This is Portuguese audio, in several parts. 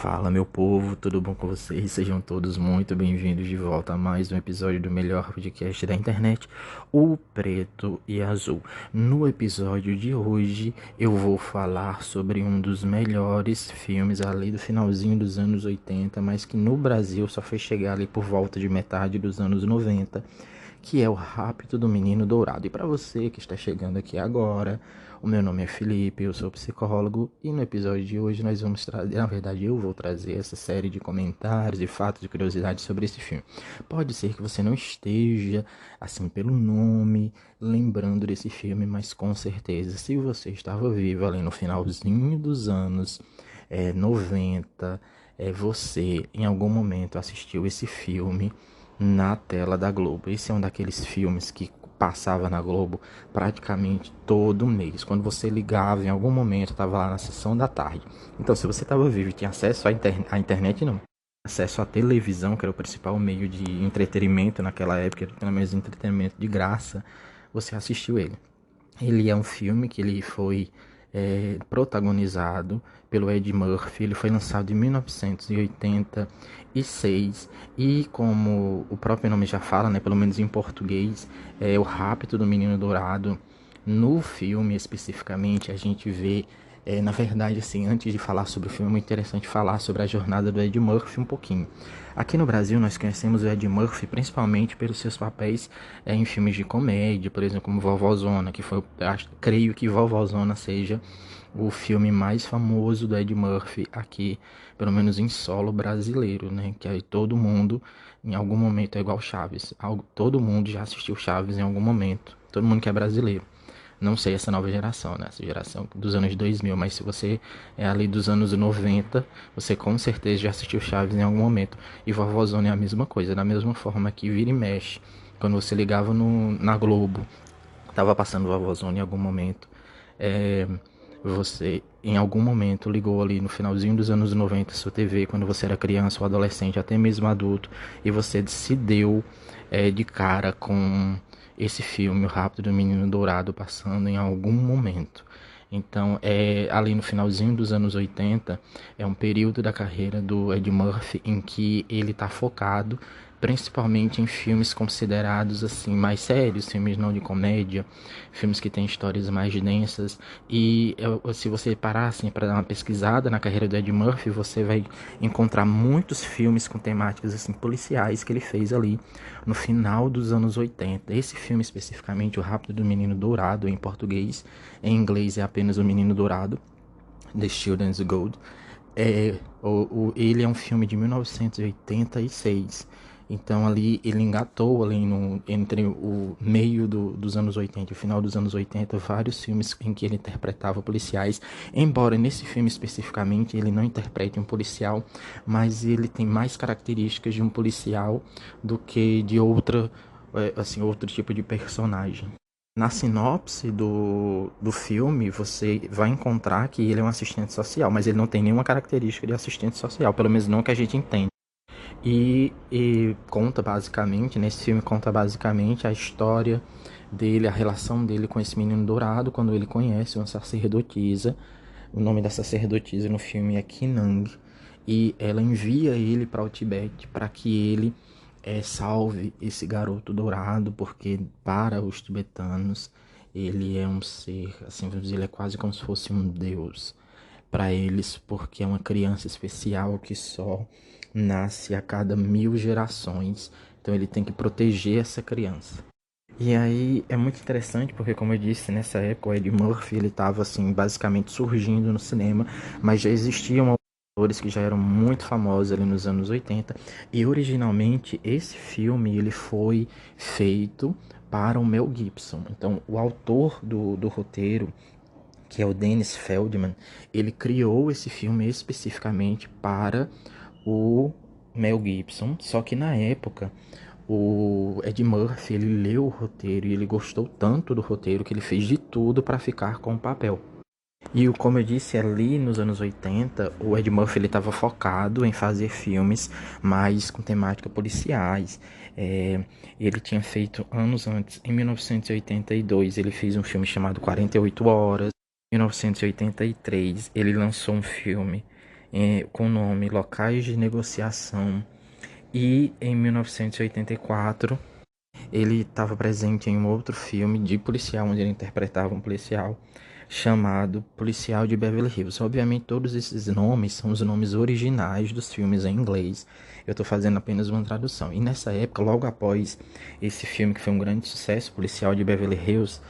Fala, meu povo, tudo bom com vocês? Sejam todos muito bem-vindos de volta a mais um episódio do melhor podcast da internet, o Preto e Azul. No episódio de hoje, eu vou falar sobre um dos melhores filmes ali do finalzinho dos anos 80, mas que no Brasil só foi chegar ali por volta de metade dos anos 90, que é O Rapto do Menino Dourado. E para você que está chegando aqui agora, o meu nome é Felipe, eu sou psicólogo e no episódio de hoje nós vamos trazer, na verdade eu vou trazer essa série de comentários e fatos e curiosidades sobre esse filme. Pode ser que você não esteja, assim pelo nome, lembrando desse filme, mas com certeza, se você estava vivo ali no finalzinho dos anos 90, você em algum momento assistiu esse filme na tela da Globo. Esse é um daqueles filmes que passava na Globo praticamente todo mês. Quando você ligava, em algum momento, estava lá na sessão da tarde. Então, se você estava vivo e tinha acesso à internet, não. Acesso à televisão, que era o principal meio de entretenimento naquela época, pelo menos entretenimento de graça, você assistiu ele. Ele é um filme que ele foi protagonizado pelo Ed Murphy. Ele foi lançado em 1986 e como o próprio nome já fala, né, pelo menos em português, é O Rapto do Menino Dourado. No filme especificamente a gente vê, na verdade, assim, antes de falar sobre o filme, é muito interessante falar sobre a jornada do Ed Murphy um pouquinho. Aqui no Brasil nós conhecemos o Ed Murphy principalmente pelos seus papéis em filmes de comédia, por exemplo, como Vovózona, que foi, creio que Vovózona seja o filme mais famoso do Ed Murphy aqui, pelo menos em solo brasileiro, né? Que aí todo mundo, em algum momento, é igual Chaves. Todo mundo já assistiu Chaves em algum momento. Todo mundo que é brasileiro. Não sei essa nova geração, né? Essa geração dos anos 2000, mas se você é ali dos anos 90, você com certeza já assistiu Chaves em algum momento. E Vovózona é a mesma coisa, da mesma forma que vira e mexe. Quando você ligava na Globo, tava passando Vovózona em algum momento. É, você, em algum momento, ligou ali no finalzinho dos anos 90 sua TV, quando você era criança ou adolescente, até mesmo adulto, e você se deu de cara com esse filme, O Rápido do Menino Dourado, passando em algum momento. Então, ali no finalzinho dos anos 80, é um período da carreira do Ed Murphy em que ele está focado principalmente em filmes considerados assim mais sérios, filmes não de comédia, filmes que têm histórias mais densas. E se você parar assim para dar uma pesquisada na carreira do Ed Murphy, você vai encontrar muitos filmes com temáticas assim policiais que ele fez ali no final dos anos 80. Esse filme especificamente, O Rápido do Menino Dourado, em português, em inglês é apenas O Menino Dourado, The Children's Gold. Ele é um filme de 1986. Então ali ele engatou ali entre o meio dos anos 80 e o final dos anos 80 vários filmes em que ele interpretava policiais. Embora nesse filme especificamente ele não interprete um policial, mas ele tem mais características de um policial do que de outro tipo de personagem. Na sinopse do filme, você vai encontrar que ele é um assistente social, mas ele não tem nenhuma característica de assistente social, pelo menos não que a gente entende. E conta basicamente, nesse filme conta basicamente a história dele, a relação dele com esse menino dourado, quando ele conhece uma sacerdotisa. O nome da sacerdotisa no filme é Kinang, e ela envia ele para o Tibete para que ele salve esse garoto dourado, porque para os tibetanos ele é um ser, assim, vamos dizer, ele é quase como se fosse um deus para eles, porque é uma criança especial que só nasce a cada 1000 gerações. Então ele tem que proteger essa criança. E aí é muito interessante porque, como eu disse, nessa época o Eddie Murphy ele estava assim basicamente surgindo no cinema, mas já existiam atores que já eram muito famosos ali nos anos 80. E originalmente esse filme ele foi feito para o Mel Gibson. Então o autor do roteiro, que é o Dennis Feldman, ele criou esse filme especificamente para o Mel Gibson, só que na época o Ed Murphy ele leu o roteiro e ele gostou tanto do roteiro que ele fez de tudo para ficar com o papel. E como eu disse, ali nos anos 80, o Ed Murphy ele estava focado em fazer filmes mais com temática policiais. Ele tinha feito anos antes, em 1982, ele fez um filme chamado 48 Horas. Em 1983, ele lançou um filme com o nome Locais de Negociação. E em 1984 ele estava presente em um outro filme de policial, onde ele interpretava um policial chamado Policial de Beverly Hills. Obviamente todos esses nomes são os nomes originais dos filmes em inglês. Eu estou fazendo apenas uma tradução. E nessa época, logo após esse filme que foi um grande sucesso, Policial de Beverly Hills,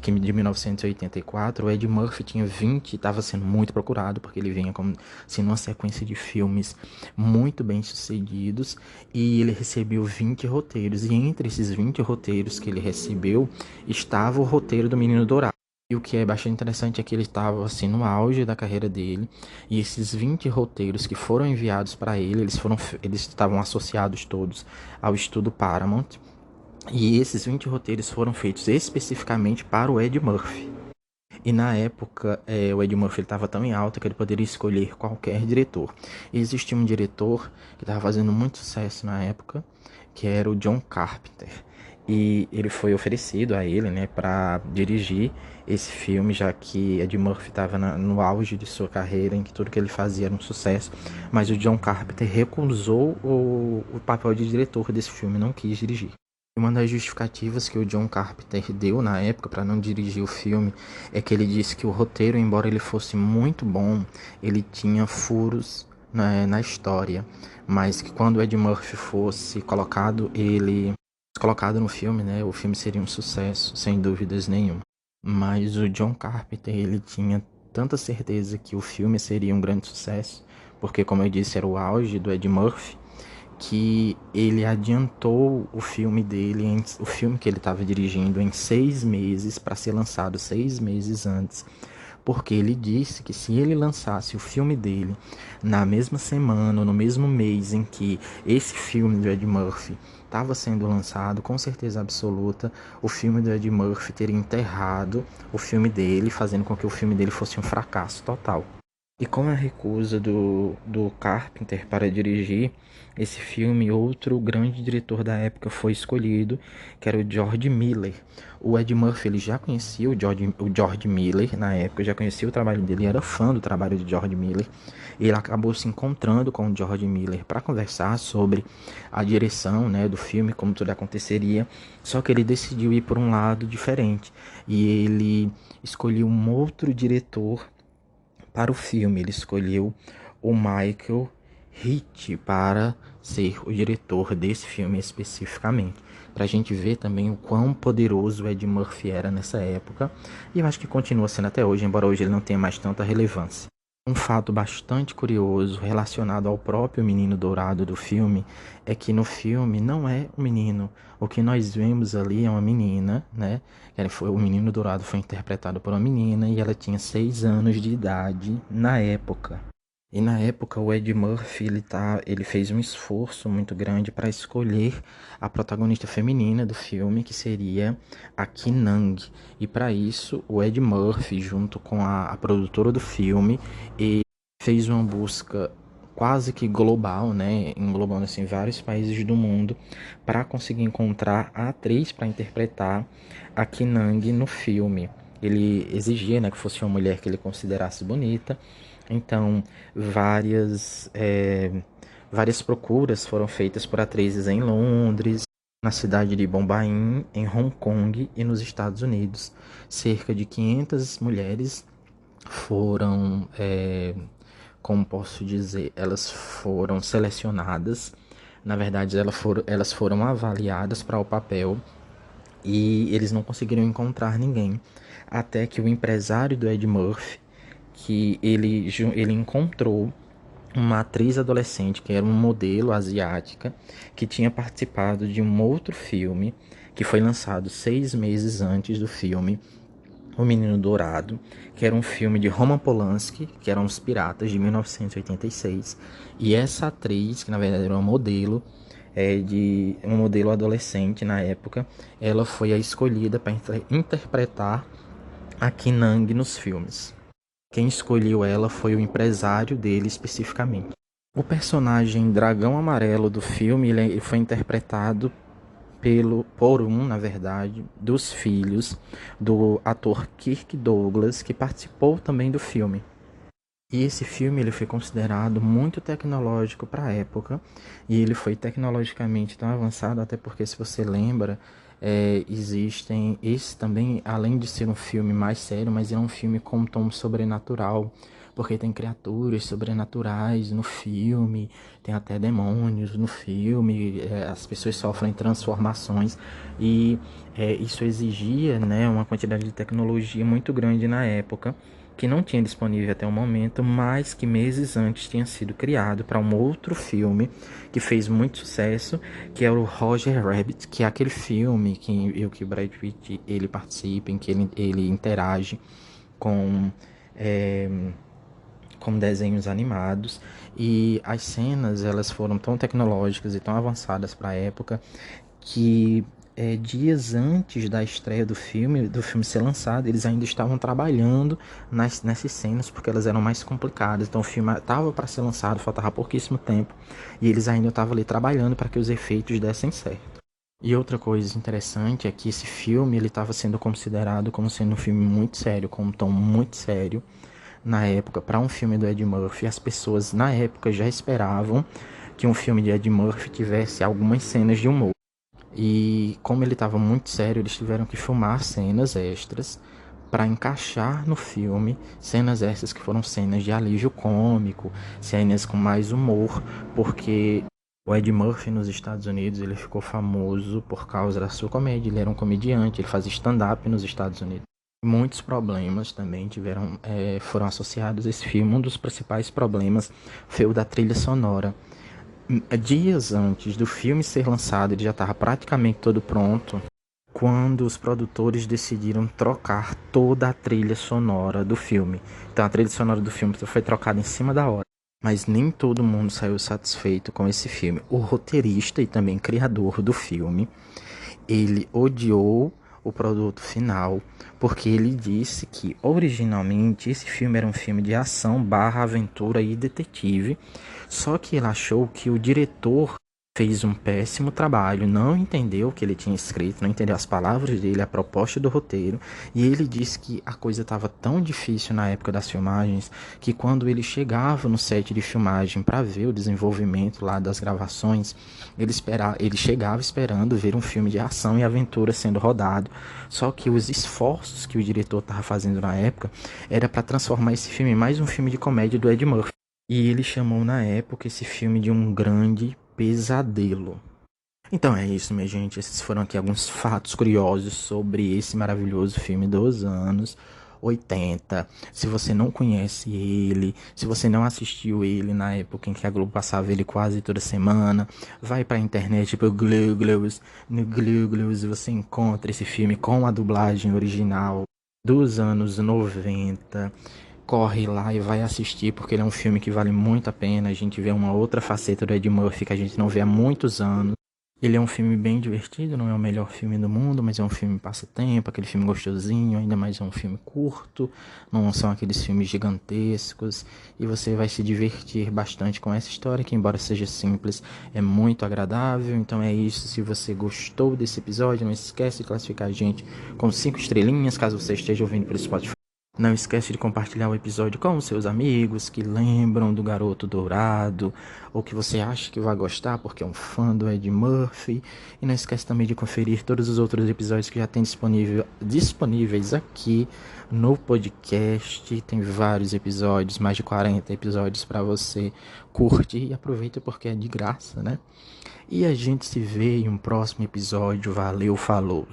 de 1984, o Ed Murphy tinha 20, estava sendo muito procurado, porque ele vinha como sendo uma sequência de filmes muito bem sucedidos, e ele recebeu 20 roteiros, e entre esses 20 roteiros que ele recebeu, estava o roteiro do Menino Dourado. E o que é bastante interessante é que ele estava assim no auge da carreira dele, e esses 20 roteiros que foram enviados para ele, eles estavam associados todos ao Estúdio Paramount, e esses 20 roteiros foram feitos especificamente para o Ed Murphy. E na época, o Ed Murphy estava tão em alta que ele poderia escolher qualquer diretor. E existia um diretor que estava fazendo muito sucesso na época, que era o John Carpenter. E ele foi oferecido a ele, né, para dirigir esse filme, já que Ed Murphy estava no auge de sua carreira, em que tudo que ele fazia era um sucesso. Mas o John Carpenter recusou o papel de diretor desse filme, não quis dirigir. Uma das justificativas que o John Carpenter deu na época para não dirigir o filme é que ele disse que o roteiro, embora ele fosse muito bom, ele tinha furos na história, mas que quando o Ed Murphy fosse colocado no filme, né, o filme seria um sucesso, sem dúvidas nenhuma. Mas o John Carpenter, ele tinha tanta certeza que o filme seria um grande sucesso, porque, como eu disse, era o auge do Ed Murphy, que ele adiantou o filme dele, o filme que ele estava dirigindo, em 6 meses, para ser lançado 6 meses antes, porque ele disse que se ele lançasse o filme dele na mesma semana, no mesmo mês em que esse filme do Ed Murphy estava sendo lançado, com certeza absoluta, o filme do Ed Murphy teria enterrado o filme dele, fazendo com que o filme dele fosse um fracasso total. E com a recusa do Carpenter para dirigir esse filme, outro grande diretor da época foi escolhido, que era o George Miller. O Ed Murphy ele já conhecia o George Miller na época, já conhecia o trabalho dele, era fã do trabalho de George Miller. Ele acabou se encontrando com o George Miller para conversar sobre a direção, né, do filme, como tudo aconteceria. Só que ele decidiu ir por um lado diferente e ele escolheu um outro diretor para o filme. Ele escolheu o Michael Hitt para ser o diretor desse filme especificamente, para a gente ver também o quão poderoso o Ed Murphy era nessa época, e eu acho que continua sendo até hoje, embora hoje ele não tenha mais tanta relevância. Um fato bastante curioso relacionado ao próprio Menino Dourado do filme é que no filme não é um menino. O que nós vemos ali é uma menina, né? O Menino Dourado foi interpretado por uma menina e ela tinha 6 anos de idade na época. E na época o Ed Murphy ele fez um esforço muito grande para escolher a protagonista feminina do filme, que seria a Ki-Nang. E para isso o Ed Murphy, junto com a produtora do filme, fez uma busca quase que global, né, englobando assim vários países do mundo, para conseguir encontrar a atriz para interpretar a Ki-Nang no filme. Ele exigia, né, que fosse uma mulher que ele considerasse bonita. Então, várias procuras foram feitas por atrizes em Londres, na cidade de Bombaim, em Hong Kong e nos Estados Unidos. Cerca de 500 mulheres foram, como posso dizer, elas foram selecionadas. Na verdade, elas foram avaliadas para o papel e eles não conseguiram encontrar ninguém. Até que o empresário do Ed Murphy, que ele encontrou uma atriz adolescente que era um modelo asiática que tinha participado de um outro filme que foi lançado 6 meses antes do filme O Menino Dourado, que era um filme de Roman Polanski, que eram Os Piratas, de 1986. E essa atriz, que na verdade era uma modelo, de um modelo adolescente na época, ela foi a escolhida para interpretar a Ki-Nang nos filmes. Quem escolheu ela foi o empresário dele especificamente. O personagem Dragão Amarelo do filme ele foi interpretado por um, na verdade, dos filhos do ator Kirk Douglas, que participou também do filme. E esse filme ele foi considerado muito tecnológico para a época, e ele foi tecnologicamente tão avançado, até porque se você lembra, existem esse também, além de ser um filme mais sério, mas é um filme com um tom sobrenatural, porque tem criaturas sobrenaturais no filme, tem até demônios no filme, as pessoas sofrem transformações, e isso exigia, né, uma quantidade de tecnologia muito grande na época, que não tinha disponível até o momento, mas que meses antes tinha sido criado para um outro filme que fez muito sucesso, que é o Roger Rabbit, que é aquele filme que o Brad Pitt ele participa, em que ele interage com, é, com desenhos animados, e as cenas elas foram tão tecnológicas e tão avançadas para a época que dias antes da estreia do filme ser lançado, eles ainda estavam trabalhando nessas cenas porque elas eram mais complicadas. Então o filme estava para ser lançado, faltava pouquíssimo tempo e eles ainda estavam ali trabalhando para que os efeitos dessem certo. E outra coisa interessante é que esse filme ele estava sendo considerado como sendo um filme muito sério, com um tom muito sério na época. Para um filme do Ed Murphy, as pessoas na época já esperavam que um filme de Ed Murphy tivesse algumas cenas de humor. E como ele estava muito sério, eles tiveram que filmar cenas extras para encaixar no filme, cenas essas que foram cenas de alívio cômico, cenas com mais humor, porque o Ed Murphy nos Estados Unidos ele ficou famoso por causa da sua comédia. Ele era um comediante, ele fazia stand-up nos Estados Unidos. Muitos problemas também foram associados a esse filme. Um dos principais problemas foi o da trilha sonora. Dias antes do filme ser lançado, ele já estava praticamente todo pronto, quando os produtores decidiram trocar toda a trilha sonora do filme. Então a trilha sonora do filme foi trocada em cima da hora. Mas nem todo mundo saiu satisfeito com esse filme. O roteirista e também criador do filme, ele odiou o produto final, porque ele disse que originalmente esse filme era um filme de ação barra aventura e detetive, só que ele achou que o diretor fez um péssimo trabalho, não entendeu o que ele tinha escrito, não entendeu as palavras dele, a proposta do roteiro, e ele disse que a coisa estava tão difícil na época das filmagens, que quando ele chegava no set de filmagem para ver o desenvolvimento lá das gravações, ele chegava esperando ver um filme de ação e aventura sendo rodado, só que os esforços que o diretor estava fazendo na época era para transformar esse filme em mais um filme de comédia do Ed Murphy. E ele chamou na época esse filme de um grande pesadelo. Então é isso, minha gente. Esses foram aqui alguns fatos curiosos sobre esse maravilhoso filme dos anos 80. Se você não conhece ele, se você não assistiu ele na época em que a Globo passava ele quase toda semana, vai pra internet pro Google, no Google você encontra esse filme com a dublagem original dos anos 90. Corre lá e vai assistir, porque ele é um filme que vale muito a pena. A gente vê uma outra faceta do Ed Murphy que a gente não vê há muitos anos. Ele é um filme bem divertido, não é o melhor filme do mundo, mas é um filme passatempo, aquele filme gostosinho, ainda mais é um filme curto, não são aqueles filmes gigantescos, e você vai se divertir bastante com essa história, que embora seja simples, é muito agradável. Então é isso, se você gostou desse episódio, não esquece de classificar a gente com 5 estrelinhas, caso você esteja ouvindo pelo Spotify. Não esquece de compartilhar o episódio com os seus amigos que lembram do Garoto Dourado, ou que você acha que vai gostar porque é um fã do Ed Murphy. E não esquece também de conferir todos os outros episódios que já tem disponíveis aqui no podcast. Tem vários episódios, mais de 40 episódios para você curtir, e aproveita porque é de graça, né? E a gente se vê em um próximo episódio. Valeu, falou!